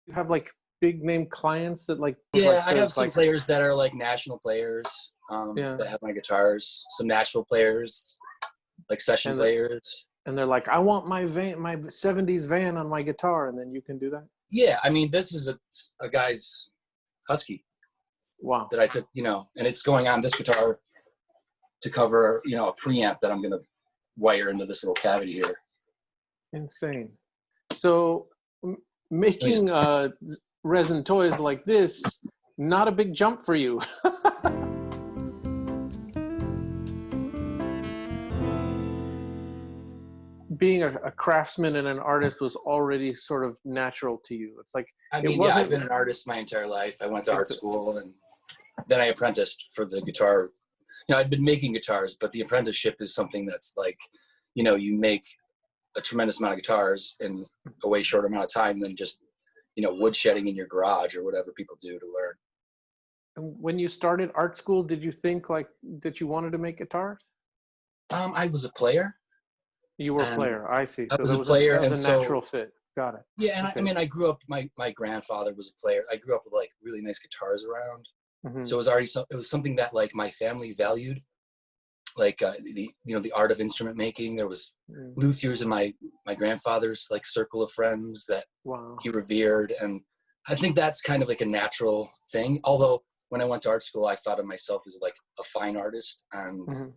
You have like big name clients that like yeah, I have some players that are like national players that have my guitars, some Nashville players, like session players. And they're like, I want my van, my 70s van on my guitar, and then you can do that? Yeah, I mean, this is a guy's Husky. Wow. That I took, and it's going on this guitar to cover, a preamp that I'm going to wire into this little cavity here. Insane. So making resin toys like this, not a big jump for you. Being a craftsman and an artist was already sort of natural to you. It's like, I mean, yeah, I've been an artist my entire life. I went to art school and then I apprenticed for the guitar. I'd been making guitars, but the apprenticeship is something that's like, you make a tremendous amount of guitars in a way shorter amount of time than just, woodshedding in your garage or whatever people do to learn. When you started art school, did you think like that you wanted to make guitars? I was a player. You were a player. I see. I was a player, and a natural fit. Got it. Yeah, and okay. I mean, I grew up. My grandfather was a player. I grew up with like really nice guitars around, so it was something that like my family valued, like the art of instrument making. There was Luthiers in my grandfather's like circle of friends that he revered, and I think that's kind of like a natural thing. Although when I went to art school, I thought of myself as like a fine artist, and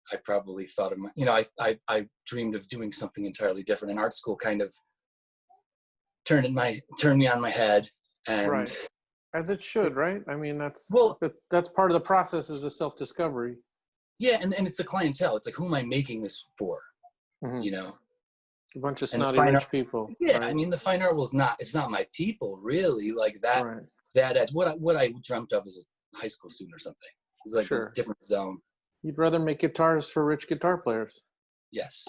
I probably thought of I dreamed of doing something entirely different. And art school kind of turned me on my head, and right. As it should, right? I mean, that's part of the process, is the self-discovery. Yeah, and it's the clientele. It's like, who am I making this for? A bunch of snotty rich people. Yeah, right? I mean, the fine art it's not my people really. Like that. Right. That's what I dreamt of as a high school student or something. It was like a different zone. You'd rather make guitars for rich guitar players. Yes.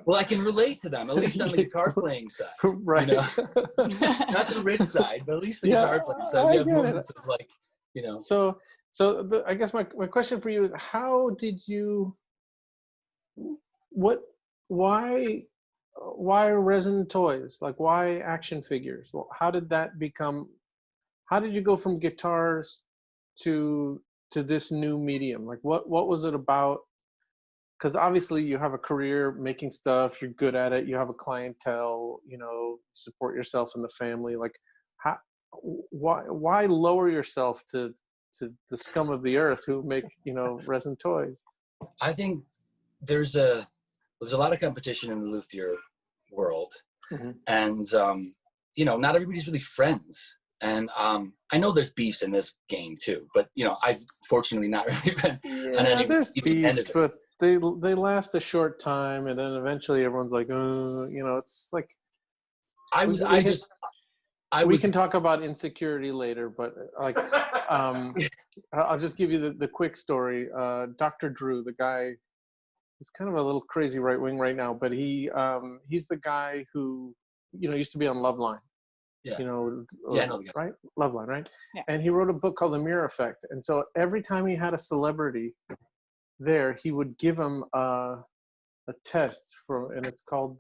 Well, I can relate to them, at least on the guitar playing side. Right. Not the rich side, but at least the guitar playing side. We have moments of like, So I guess my question for you is, how did you, why resin toys? Like, why action figures? Well, how did you go from guitars to this new medium? Like what was it about? Because obviously you have a career making stuff, you're good at it, you have a clientele, support yourself and the family. Like why lower yourself to the scum of the earth who make resin toys? I think there's a lot of competition in the luthier world, and not everybody's really friends. And I know there's beefs in this game too, but I've fortunately not really been on any. There's beefs, but they last a short time, and then eventually everyone's like, it's like. We can talk about insecurity later, but like, I'll just give you the quick story. Dr. Drew, the guy, he's kind of a little crazy right wing right now, but he's the guy who used to be on Loveline. Yeah. I know the guy. Right? Loveline, right? Yeah. And he wrote a book called The Mirror Effect. And so every time he had a celebrity there, he would give him a test and it's called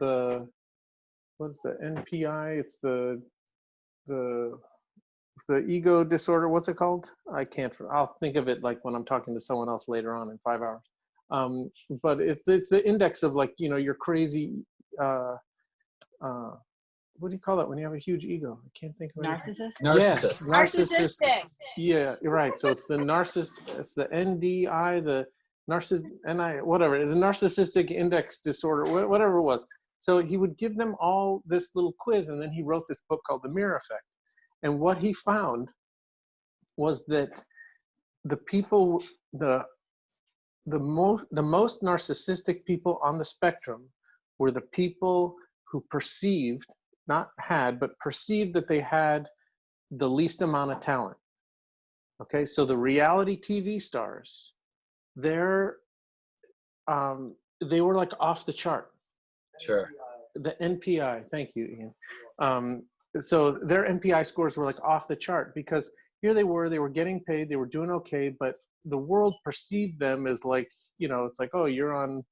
what's the NPI? It's the ego disorder. What's it called? I'll think of it like when I'm talking to someone else later on in 5 hours. But it's the index of like, your crazy, what do you call that when you have a huge ego? I can't think of it. Narcissist? Narcissist. Yeah, narcissistic. Yeah, you're right. So it's the it's the NDI, the whatever. It's a narcissistic index disorder, whatever it was. So he would give them all this little quiz, and then he wrote this book called The Mirror Effect. And what he found was that the people, the most narcissistic people on the spectrum were the people who perceived that they had the least amount of talent. Okay, so the reality TV stars, they were like off the chart. Sure. The NPI, thank you, Ian. So their NPI scores were like off the chart because here they were getting paid, they were doing okay, but the world perceived them as like, it's like, oh, you're on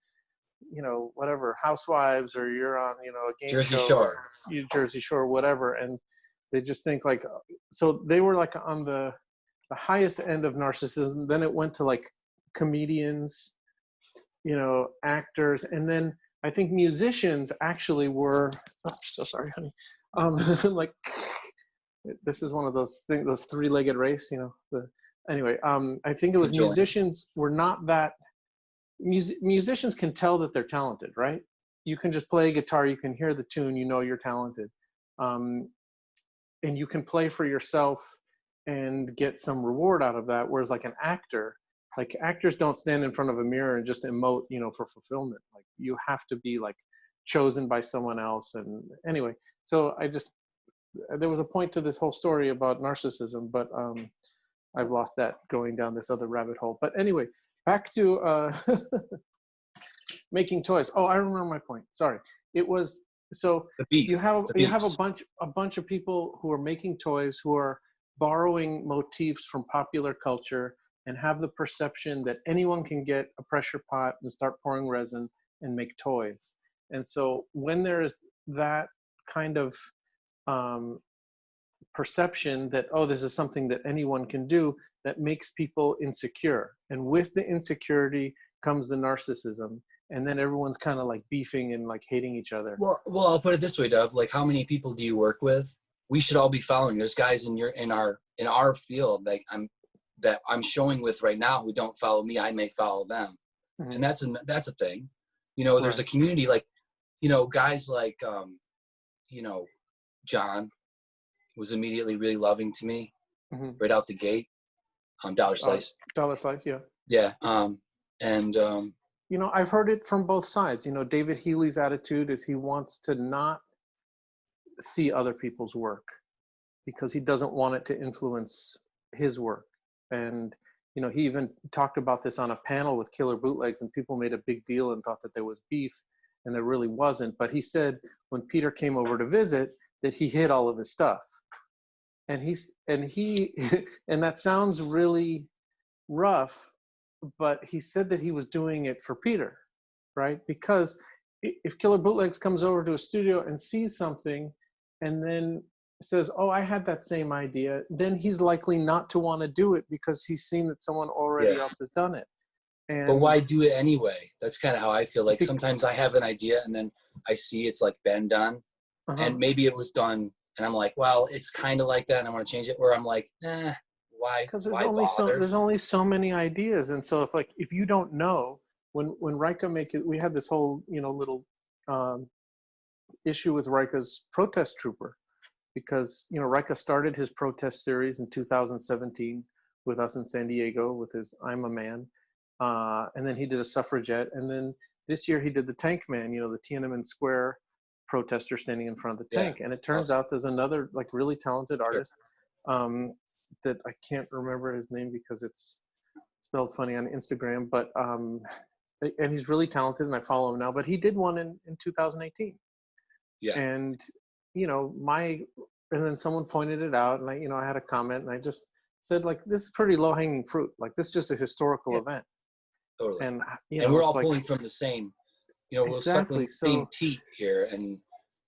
you know, whatever, Housewives, or you're on, you know, a game Jersey show, Shore. or Jersey Shore, whatever. And they just think like, so they were like on the highest end of narcissism. Then it went to like comedians, you know, actors. And then I think musicians actually were, oh, so sorry, honey. Like, this is one of those things, those three-legged race, you know, anyway, I think it was musicians were not that, musicians can tell that they're talented, right? You can just play a guitar, you can hear the tune, you know you're talented. And you can play for yourself and get some reward out of that. Whereas like an actor, like actors don't stand in front of a mirror and just emote, you know, for fulfillment. Like you have to be like chosen by someone else. And anyway, so there was a point to this whole story about narcissism, but I've lost that going down this other rabbit hole. But anyway, back to making toys. Oh, I remember my point. Sorry. It was, so you have a bunch of people who are making toys who are borrowing motifs from popular culture and have the perception that anyone can get a pressure pot and start pouring resin and make toys. And so when there's that kind of perception that, oh, this is something that anyone can do, that makes people insecure. And with the insecurity comes the narcissism. And then everyone's kind of like beefing and like hating each other. Well, I'll put it this way, Dov. Like, how many people do you work with? We should all be following. There's guys in our field that I'm showing with right now who don't follow me. I may follow them, and that's a thing. You know, there's a community, like, you know, guys like you know, John was immediately really loving to me right out the gate. Dollar Slice. Dollar Slice, yeah. Yeah. And you know, I've heard it from both sides. You know, David Healy's attitude is he wants to not see other people's work because he doesn't want it to influence his work. And, you know, he even talked about this on a panel with Killer Bootlegs, and people made a big deal and thought that there was beef, and there really wasn't. But he said when Peter came over to visit that he hid all of his stuff. And and that sounds really rough, but he said that he was doing it for Peter, right? Because if Killer Bootlegs comes over to a studio and sees something and then says, oh, I had that same idea, then he's likely not to want to do it because he's seen that someone already else has done it. But why do it anyway? That's kind of how I feel. Like sometimes I have an idea and then I see it's like been done and maybe it was done and I'm like, well, it's kind of like that and I want to change it, where I'm like, why? Because there's only so many ideas. And so if you don't know, when Rika we had this whole, you know, little issue with Rika's protest trooper, because, you know, Rika started his protest series in 2017 with us in San Diego with his I'm a Man. And then he did a suffragette. And then this year he did the Tank Man, you know, the Tiananmen Square protester standing in front of the tank. And it turns out there's another like really talented artist that I can't remember his name because it's spelled funny on Instagram, but and he's really talented and I follow him now, but he did one in 2018. And, you know, and then someone pointed it out and I had a comment and I just said, like, this is pretty low hanging fruit. Like, this is just a historical event. Totally. And, and we're all pulling from the same, you know, we're suckling the same teat here. And,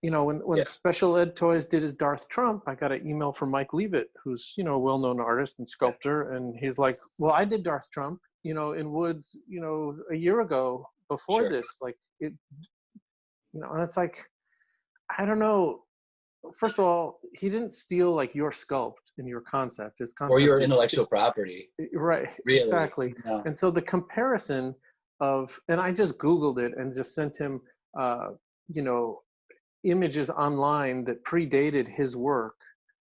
you know, when Special Ed Toys did his Darth Trump, I got an email from Mike Leavitt, who's, you know, a well-known artist and sculptor. And he's like, well, I did Darth Trump, you know, in Woods, you know, a year ago before this, like it, you know, and it's like, I don't know. First of all, he didn't steal like your sculpt and your concept. His concept or your intellectual property. Right. Really? Exactly. No. And so the comparison of, and I just Googled it and just sent him, you know, images online that predated his work,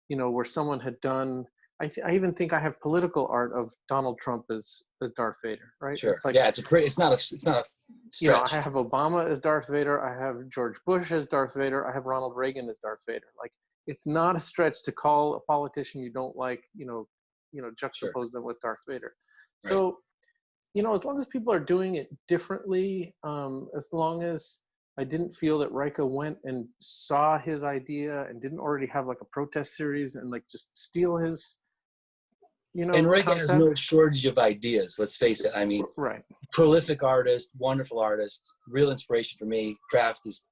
you know, where someone had done, I even think I have political art of Donald Trump as Darth Vader, right? Sure. It's like, it's not a stretch. You know, I have Obama as Darth Vader. I have George Bush as Darth Vader. I have Ronald Reagan as Darth Vader. Like, it's not a stretch to call a politician you don't like, you know, juxtapose them with Darth Vader. Right. So, you know, as long as people are doing it differently, as long as I didn't feel that Rika went and saw his idea and didn't already have like a protest series and like just steal his, you know, Enrique has concept. no shortage of ideas. Let's face it. I mean, Right. Prolific artist, wonderful artist, real inspiration for me. Craft is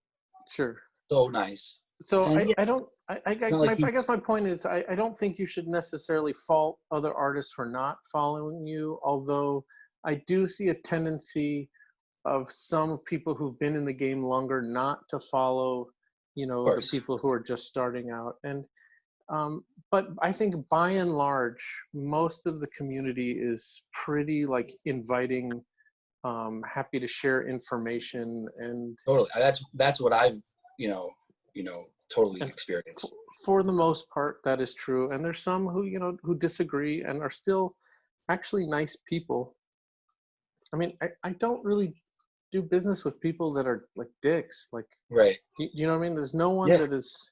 Sure. so nice. So And yeah, I guess my point is I don't think you should necessarily fault other artists for not following you, although I do see a tendency of some people who've been in the game longer not to follow, you know, the people who are just starting out. And but I think by and large, most of the community is pretty like inviting, happy to share information, and totally. That's what I've totally experienced. For the most part, that is true. And there's some who, you know, who disagree and are still actually nice people. I mean, I don't really do business with people that are like dicks. Like, right. You know what I mean? There's no one that is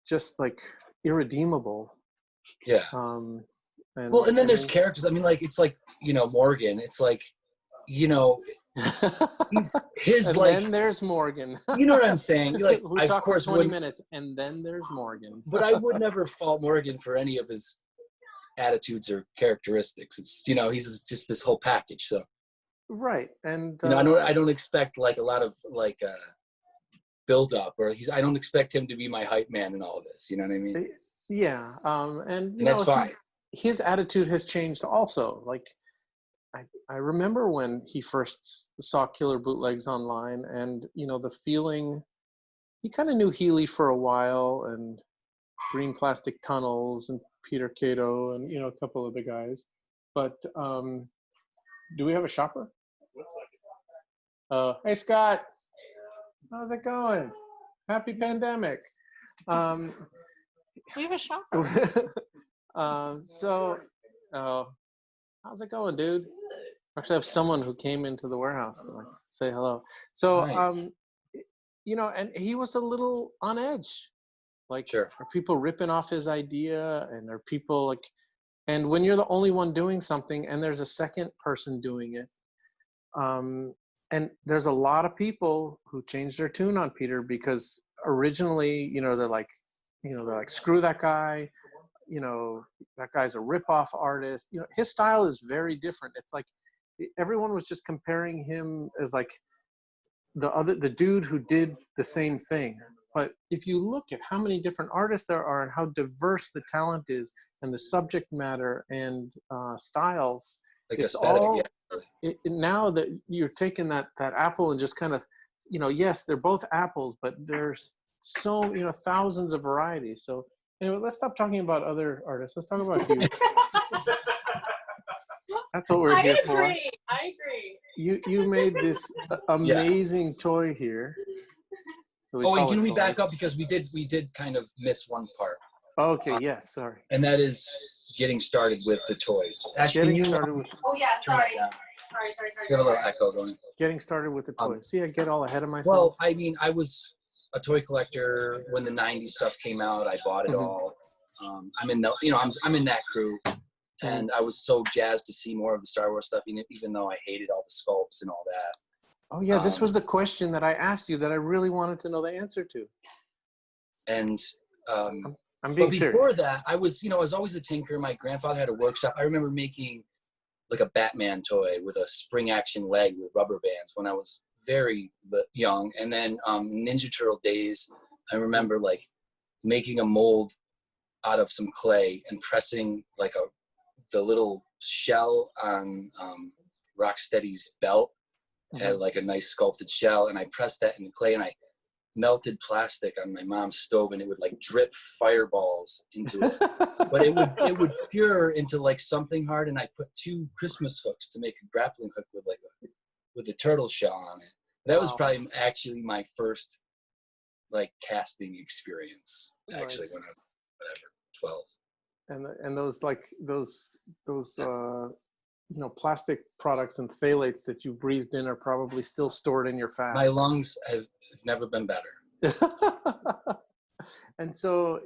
just like irredeemable. Yeah. And then there's characters. I mean, like, it's like, you know, Morgan. It's like, you know, his and like. Then there's Morgan. You know what I'm saying? Like, we talked for 20 minutes, and then there's Morgan. But I would never fault Morgan for any of his attitudes or characteristics. It's, you know, he's just this whole package. So. Right. And you know, I don't expect like a lot of like build up, or I don't expect him to be my hype man in all of this. You know what I mean? Yeah. And that's fine. His attitude has changed also. Like, I remember when he first saw Killer Bootlegs online, and, you know, the feeling, he kind of knew Healy for a while, and Green Plastic Tunnels, and Peter Cato, and, you know, a couple of the guys. But do we have a shopper? Hey, Scott. How's it going? Happy pandemic. We have a shopper. How's it going, dude? Actually, I have someone who came into the warehouse to like say hello. So, you know, and he was a little on edge. Like, sure. Are people ripping off his idea? And are people like, and when you're the only one doing something and there's a second person doing it, and there's a lot of people who changed their tune on Peter because originally, you know, they're like, screw that guy. You know, that guy's a rip-off artist. You know, his style is very different. It's like everyone was just comparing him as like the dude who did the same thing. But if you look at how many different artists there are and how diverse the talent is and the subject matter and styles, like it's aesthetic, all, yeah. Now that you're taking that apple and just kind of, you know, yes, they're both apples, but there's so, you know, thousands of varieties. So anyway, let's stop talking about other artists. Let's talk about you. That's what we're here for. I agree. You made this amazing toy here. Oh, and can we back up, because we did kind of miss one part. Okay, yes, sorry. And that is getting started with the toys. Ash, getting started with. Oh yeah, sorry. You have a little echo going. Getting started with the toys. See, I get all ahead of myself. Well, I mean, I was a toy collector when the '90s stuff came out. I bought it all. I'm in I'm in that crew, and I was so jazzed to see more of the Star Wars stuff, even though I hated all the sculpts and all that. Oh yeah, this was the question that I asked you that I really wanted to know the answer to. And I'm being serious. Before that, I was always a tinker. My grandfather had a workshop. I remember making like a Batman toy with a spring action leg with rubber bands when I was very young. And then Ninja Turtle days, I remember like making a mold out of some clay and pressing like the little shell on Rocksteady's belt. Had like a nice sculpted shell, and I pressed that in the clay, and I melted plastic on my mom's stove, and it would like drip fireballs into it. But it would cure into like something hard, and I put 2 Christmas hooks to make a grappling hook with a turtle shell on it. That was probably actually my first like casting experience, actually, when I was 12. And those you know, plastic products and phthalates that you breathed in are probably still stored in your fat. My lungs have never been better. And so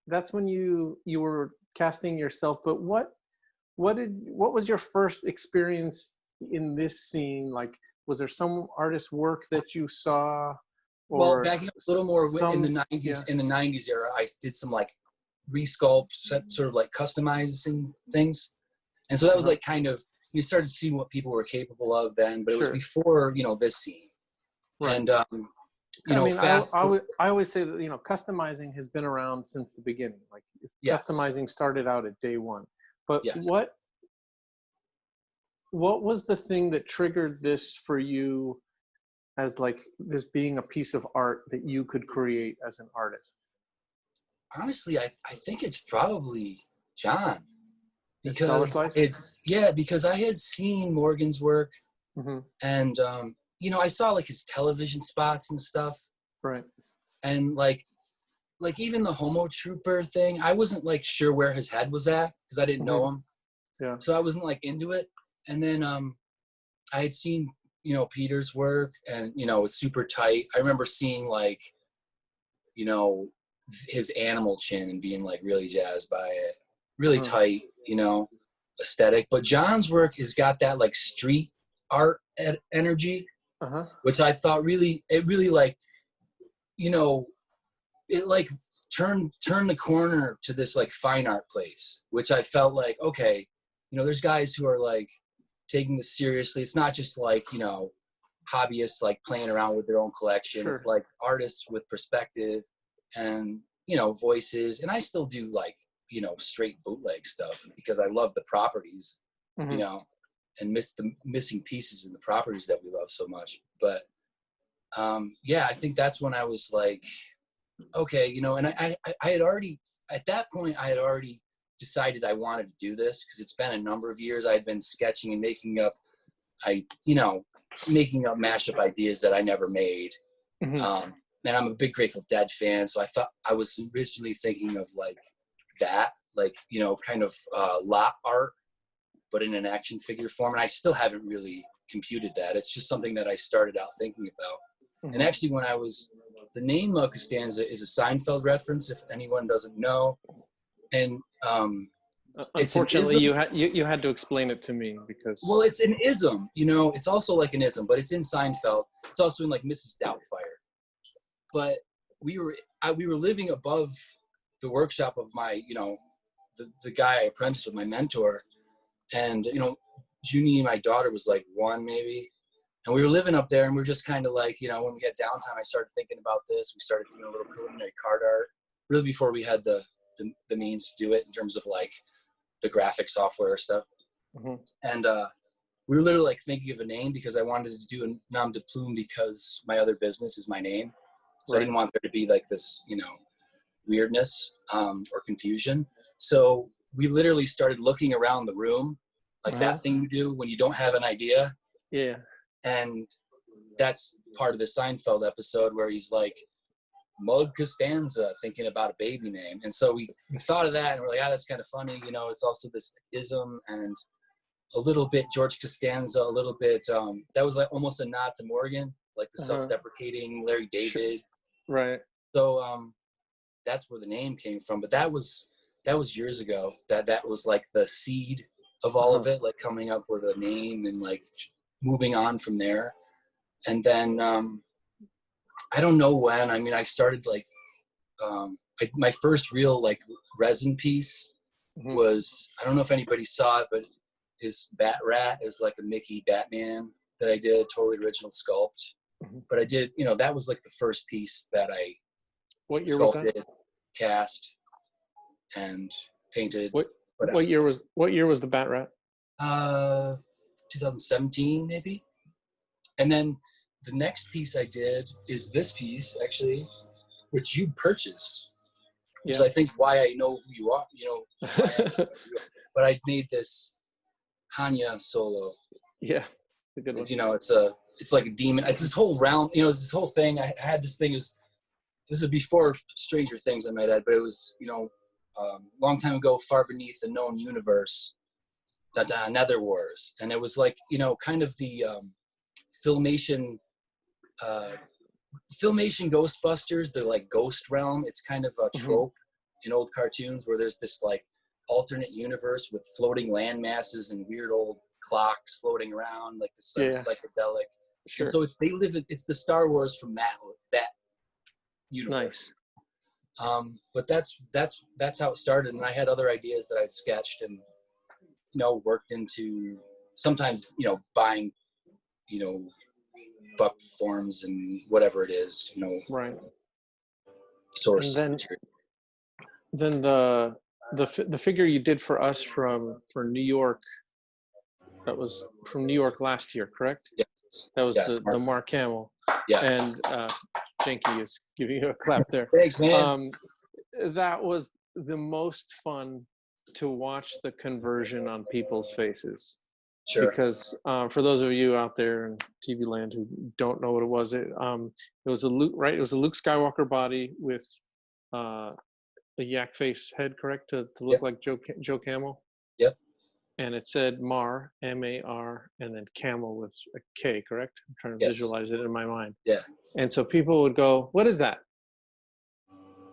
that's when you were casting yourself. But what was your first experience in this scene? Like, was there some artist work that you saw? Or well, backing up a little more in the 90s, in the 90s era, I did some like resculpt, sort of like customizing things. And so that was like kind of, you started to see what people were capable of then, but it was before, you know, this scene. Right. And, you know, I always say that, you know, customizing has been around since the beginning. Like customizing started out at day one. But what was the thing that triggered this for you as like this being a piece of art that you could create as an artist? Honestly, I think it's probably John. Because because I had seen Morgan's work and, you know, I saw like his television spots and stuff. Right. And like even the Homo Trooper thing, I wasn't like sure where his head was at because I didn't know him. Yeah. So I wasn't like into it. And then I had seen, you know, Peter's work and, you know, it's super tight. I remember seeing like, you know, his animal chin and being like really jazzed by it. Really tight, you know, aesthetic. But John's work has got that like street art energy, which I thought really like, you know, it like turned the corner to this like fine art place, which I felt like, okay, you know, there's guys who are like taking this seriously. It's not just like, you know, hobbyists like playing around with their own collection. It's like artists with perspective and, you know, voices. And I still do like, you know, straight bootleg stuff because I love the properties, you know, and miss the missing pieces in the properties that we love so much. But yeah, I think that's when I was like, okay, you know, and I had already, at that point, I had already decided I wanted to do this because it's been a number of years. I had been sketching and making up mashup ideas that I never made. And I'm a big Grateful Dead fan. So I thought I was originally thinking of like that, like, you know, kind of lot art, but in an action figure form. And I still haven't really computed that. It's just something that I started out thinking about. And actually when the name Mug Costanza is a Seinfeld reference, if anyone doesn't know. And unfortunately you had to explain it to me because, well, it's an ism, you know, it's also like an ism, but it's in Seinfeld. It's also in like Mrs. Doubtfire. But we were living above the workshop of my, you know, the guy I apprenticed with, my mentor. And, you know, Junie, my daughter, was like 1 maybe. And we were living up there and we were just kind of like, you know, when we got downtime, I started thinking about this. We started doing a little preliminary card art really before we had the means to do it in terms of like the graphic software stuff. And we were literally like thinking of a name because I wanted to do a nom de plume because my other business is my name. So I didn't want there to be like this, you know, weirdness or confusion. So we literally started looking around the room, like that thing you do when you don't have an idea. Yeah. And that's part of the Seinfeld episode where he's like, Mug Costanza, thinking about a baby name. And so we thought of that and we're like, that's kind of funny. You know, it's also this ism and a little bit George Costanza, a little bit, that was like almost a nod to Morgan, like the self-deprecating Larry David. Right. So that's where the name came from. But that was years ago. That was like the seed of all of it, like coming up with a name and like moving on from there. And then I don't know when. I mean, I started like my first real like resin piece was, I don't know if anybody saw it, but his Bat Rat is like a Mickey Batman that I did, totally original sculpt. But I did, you know, that was like the first piece that I sculpted, cast, and painted. What year was the Bat Rat? 2017 maybe. And then the next piece I did is this piece actually, which you purchased, which I think why I know who you are, you know, but I made this Hanya solo. Yeah, a good one. You know, it's like a demon. It's this whole round, you know, it's this whole thing. I had this thing, this is before Stranger Things I might add, but it was, you know, long time ago, far beneath the known universe, Nether Wars. And it was like, you know, kind of the Filmation Ghostbusters, the like ghost realm. It's kind of a trope in old cartoons where there's this like alternate universe with floating land masses and weird old clocks floating around, like the psychedelic. And so it's the Star Wars from that universe. Nice. But that's how it started. And I had other ideas that I'd sketched and, you know, worked into sometimes, you know, buying, you know, buck forms and whatever it is, you know, right. source. And then the figure you did for us for New York, that was from New York last year, correct? Yes. That was yes, the Mark Hamill. Yeah. And Janky is giving you a clap there. Thanks, man. That was the most fun to watch the conversion on people's faces. Sure. Because for those of you out there in TV land who don't know what it was a Luke, right? It was a Luke Skywalker body with a yak face head, correct, to look like Joe Camel. Yep. And it said Mar, M-A-R, and then Camel with a K, correct? I'm trying to visualize it in my mind. Yeah. And so people would go, "What is that?"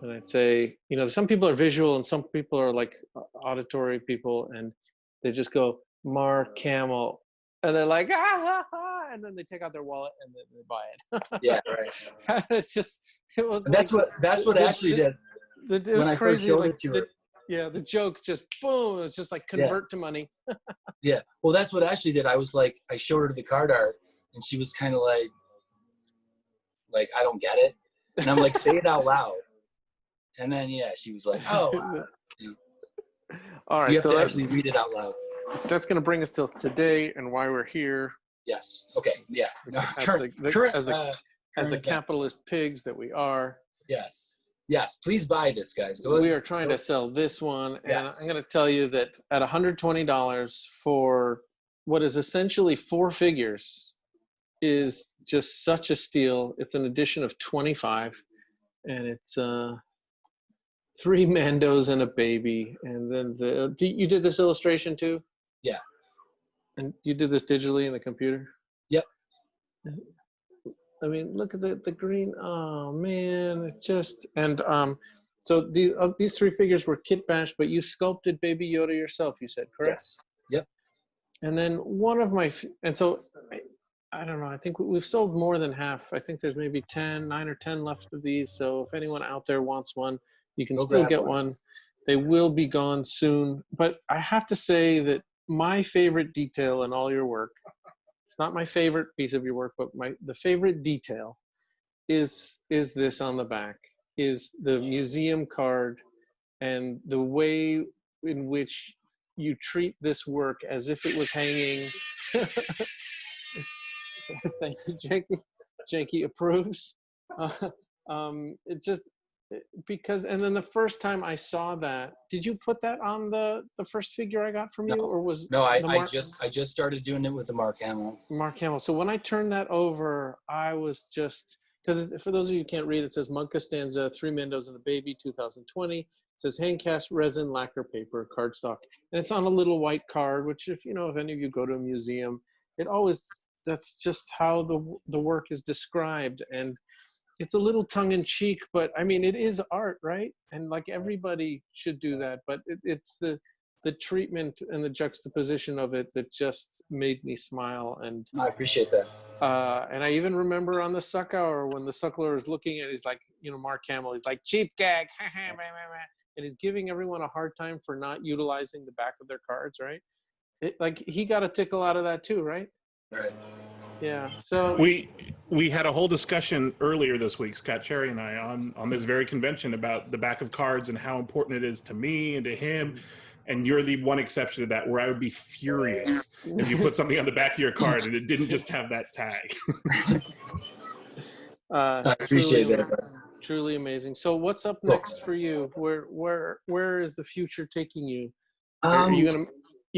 And I'd say, you know, some people are visual and some people are like auditory people, and they just go, "Mar Camel," and they're like, "Ah, ha, ha," and then they take out their wallet and then they buy it. Yeah, right. It was. That's what Ashley did. It was when crazy. I first showed it to her. The joke just boom. It's just like convert to money. Yeah. Well, that's what Ashley did. I was like, I showed her the card art, and she was kind of like, I don't get it. And I'm like, say it out loud. And then she was like, oh. Wow. All right. You have to actually read it out loud. That's going to bring us till today and why we're here. Yes. Okay. Yeah. No, as the capitalist pigs that we are. Yes. Yes. Please buy this, guys. We are trying to sell this one. And I'm going to tell you that at $120 for what is essentially 4 figures is just such a steal. It's an edition of 25 and it's 3 Mandos and a baby. And then you did this illustration too? Yeah. And you did this digitally in the computer? Yep. I mean, look at the green. Oh man, it just so these 3 figures were kit bashed, but you sculpted Baby Yoda yourself. You said, correct? Yes. Yep. And then one of my so I don't know. I think we've sold more than half. I think there's maybe 9 or 10 left of these. So if anyone out there wants one, you can still get one. They will be gone soon. But I have to say that my favorite detail in all your work, it's not my favorite piece of your work, but the favorite detail is this on the back, is the museum card and the way in which you treat this work as if it was hanging. Thank you, Jakey. Jakey approves. It's just because, and then the first time I saw that, did you put that on the first figure I got from you, or was I just started doing it with the Mark Hamill. Mark Hamill. So when I turned that over, I was just, because for those of you who can't read, it says Mug Costanza, 3 Mandos and a Baby, 2020. It says hand cast resin, lacquer paper, cardstock, and it's on a little white card. Which, if any of you go to a museum, that's just how the work is described, and it's a little tongue-in-cheek, but I mean, it is art, right? And like everybody should do that, but it's the treatment and the juxtaposition of it that just made me smile. And I appreciate that. And I even remember on the suck hour when the suckler is looking at, he's like, Mark Hamill, he's like, cheap gag, and he's giving everyone a hard time for not utilizing the back of their cards, right? Like he got a tickle out of that too, right? Right. Yeah. So we had a whole discussion earlier this week, Scott Cherry and I, on this very convention about the back of cards and how important it is to me and to him. And you're the one exception to that, where I would be furious if you put something on the back of your card and it didn't just have that tag. I appreciate that. Truly amazing. So what's up next for you? Where is the future taking you? Are you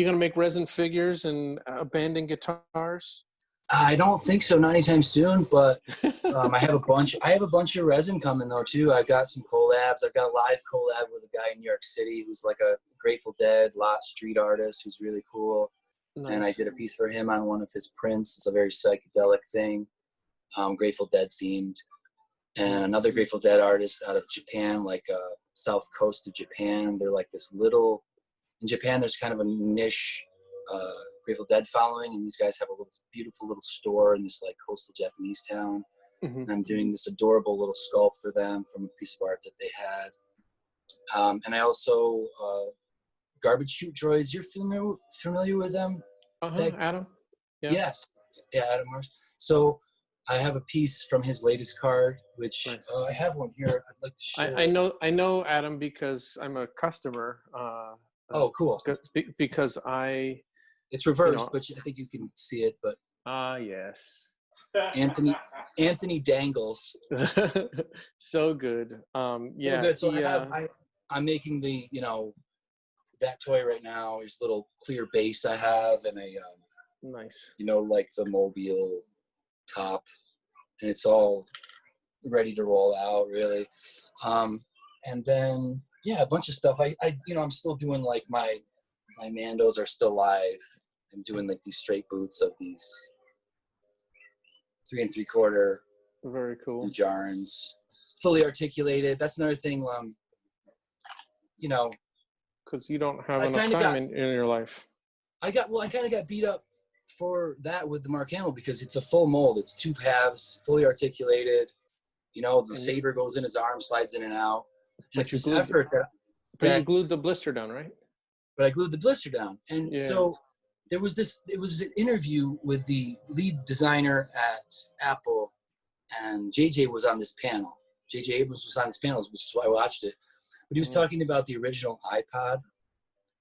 gonna make resin figures and abandon guitars? I don't think so, not anytime soon. But I have a bunch. Of resin coming though too. I've got some collabs. I've got a live collab with a guy in New York City who's like a Grateful Dead street artist who's really cool. Nice. And I did a piece for him on one of his prints. It's a very psychedelic thing, Grateful Dead themed. And another Grateful Dead artist out of Japan, like south coast of Japan. They're like this little. In Japan, there's kind of a niche Grateful Dead following, and these guys have a beautiful little store in this like coastal Japanese town. And I'm doing this adorable little sculpt for them from a piece of art that they had. And I also, garbage chute droids. You're familiar with them? Adam? Yeah. Yes. Yeah, Adam Mars. So I have a piece from his latest card, which Nice. I have one here. I'd like to show. I know Adam because I'm a customer. Oh, cool. Because it's reversed, but I think you can see it. But yes. Anthony Dangles. So good. Yeah. So good. So I'm making the, that toy right now. Is little clear base I have, and a nice. Like the mobile top, and it's all ready to roll out, really. And then a bunch of stuff. I'm still doing like my Mandos are still live. I'm doing like these straight boots of these 3 3/4. Very cool. Jarns, fully articulated. That's another thing. Because you don't have enough time in your life. I kind of got beat up for that with the Mark Hamill because it's a full mold. It's 2 halves, fully articulated. The saber goes in his arm, slides in and out. And it's this effort But you glued the blister down, right? But I glued the blister down. And so it was an interview with the lead designer at Apple, and JJ was on this panel. JJ Abrams was on this panel, which is why I watched it. But he was talking about the original iPod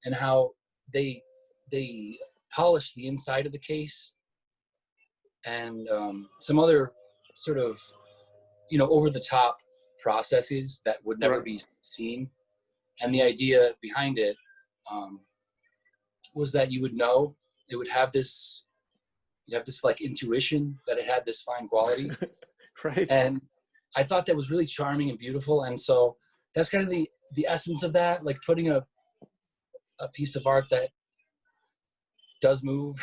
and how they polished the inside of the case and some other sort of, over-the-top processes that would never be seen. And the idea behind it was that you would know, it would have this, you'd have this like intuition that it had this fine quality. Right. And I thought that was really charming and beautiful. And so that's kind of the essence of that, like putting a piece of art that does move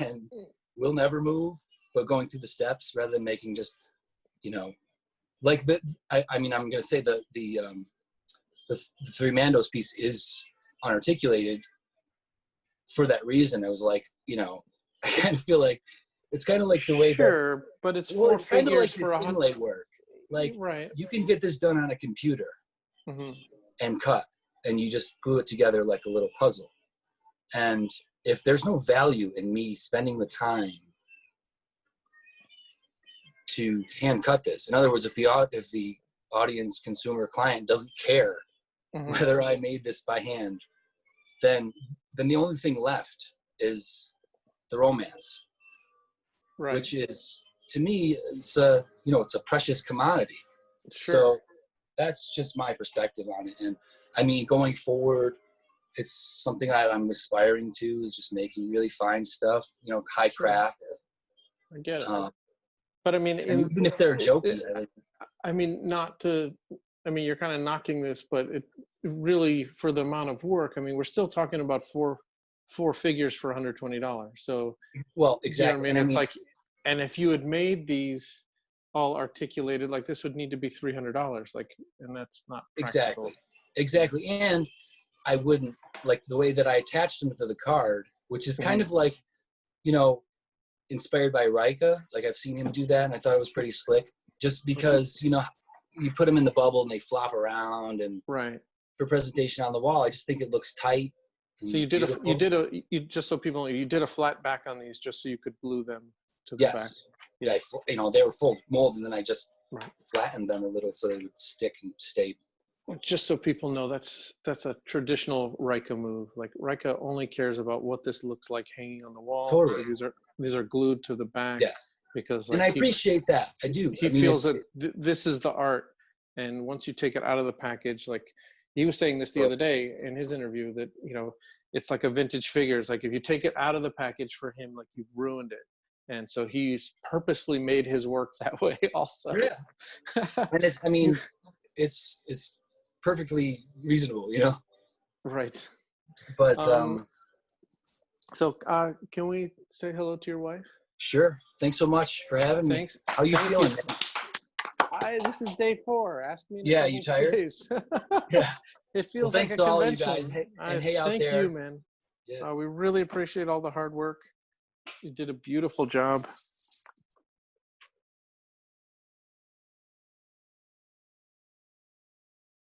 and will never move, but going through the steps rather than making just, like I'm going to say the 3 Mandos piece is unarticulated for that reason. I was like, I kind of feel like it's kind of like the way but it's it's kind of like for this inlay work. Like you can get this done on a computer and cut, and you just glue it together like a little puzzle. And if there's no value in me spending the time to hand cut this, in other words, if the audience, consumer, client doesn't care whether I made this by hand, then the only thing left is the romance, which is, to me, it's a precious commodity. Sure. So that's just my perspective on it. And I mean, going forward, it's something that I'm aspiring to, is just making really fine stuff, high craft. I get it. But I mean, even if they're jokey, you're kind of knocking this, but it really, for the amount of work, we're still talking about four figures for $120. So, well, exactly. It's like, and if you had made these all articulated, like this would need to be $300, and that's not practical. Exactly. And I wouldn't, like the way that I attached them to the card, which is kind of like, inspired by Rika. Like I've seen him do that, and I thought it was pretty slick. Just because you put them in the bubble and they flop around, and for presentation on the wall, I just think it looks tight. So you just so people know, you did a flat back on these just so you could glue them to the back. Yeah, they were full mold, and then I just flattened them a little so they would stick and stay. Just so people know, that's a traditional Rika move. Like Rika only cares about what this looks like hanging on the wall. Totally. So these are glued to the back. Yes. Because and I appreciate that. I do. He feels that this is the art, and once you take it out of the package, like he was saying this the other day in his interview, that it's like a vintage figure. It's like if you take it out of the package for him, like you've ruined it. And so he's purposefully made his work that way also. Yeah. And it's perfectly reasonable, Right. But so can we say hello to your wife? Sure. Thanks so much for having me. How you feeling? This is day 4. Ask me. Yeah, you tired? Days. Yeah. It feels thanks like to a all you convention. guys. And hey, out thank there. You, man. Yeah. We really appreciate all the hard work. You did a beautiful job.